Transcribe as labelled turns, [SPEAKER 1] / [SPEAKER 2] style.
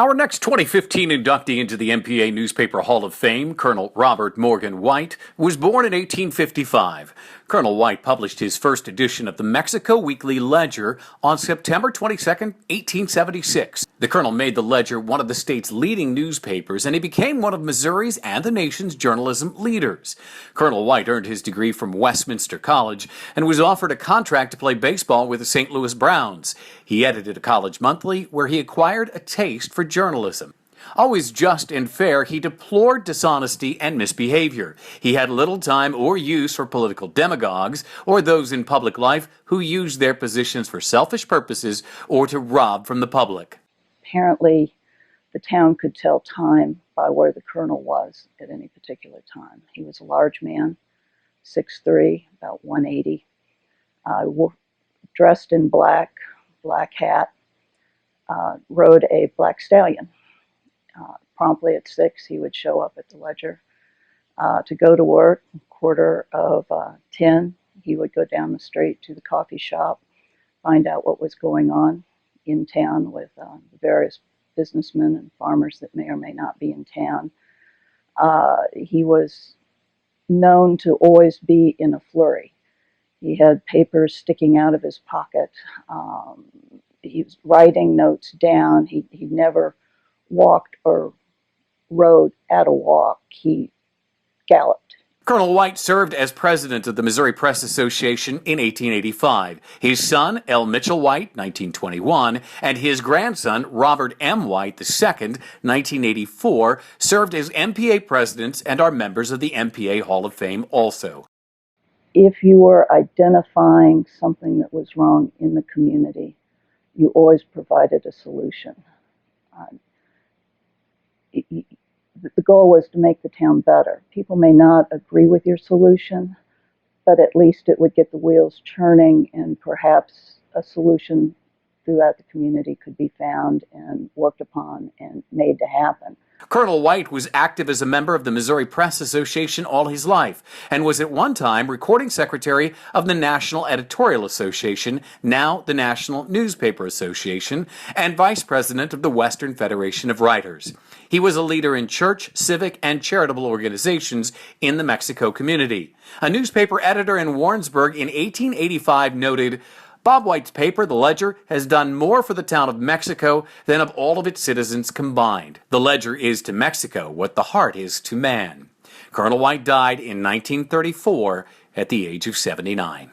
[SPEAKER 1] Our next 2015 inductee into the MPA Newspaper Hall of Fame, Colonel Robert Morgan White, was born in 1855. Colonel White published his first edition of the Mexico Weekly Ledger on September 22, 1876. The colonel made the Ledger one of the state's leading newspapers, and he became one of Missouri's and the nation's journalism leaders. Colonel White earned his degree from Westminster College and was offered a contract to play baseball with the St. Louis Browns. He edited a college monthly where he acquired a taste for journalism. Always just and fair, he deplored dishonesty and misbehavior. He had little time or use for political demagogues or those in public life who used their positions for selfish purposes or to rob from the public.
[SPEAKER 2] Apparently, the town could tell time by where the colonel was at any particular time. He was a large man, 6'3", about 180, dressed in black hat, rode a black stallion. Promptly at 6, he would show up at the Ledger to go to work. 9:45, he would go down the street to the coffee shop, find out what was going on in town with the various businessmen and farmers that may or may not be in town. He was known to always be in a flurry. He had papers sticking out of his pocket. He was writing notes down. He never walked or rode at a walk. He galloped.
[SPEAKER 1] Colonel White served as president of the Missouri Press Association in 1885. His son, L. Mitchell White, 1921, and his grandson, Robert M. White II, 1984, served as MPA presidents and are members of the MPA Hall of Fame also.
[SPEAKER 2] If you were identifying something that was wrong in the community, you always provided a solution. The goal was to make the town better. People may not agree with your solution, but at least it would get the wheels churning, and perhaps a solution throughout the community could be found and worked upon and made to happen.
[SPEAKER 1] Colonel White was active as a member of the Missouri Press Association all his life and was at one time recording secretary of the National Editorial Association, now the National Newspaper Association, and vice president of the Western Federation of Writers. He was a leader in church, civic, and charitable organizations in the Mexico community. A newspaper editor in Warrensburg in 1885 noted, "Bob White's paper, the Ledger, has done more for the town of Mexico than of all of its citizens combined. The Ledger is to Mexico what the heart is to man." Colonel White died in 1934 at the age of 79.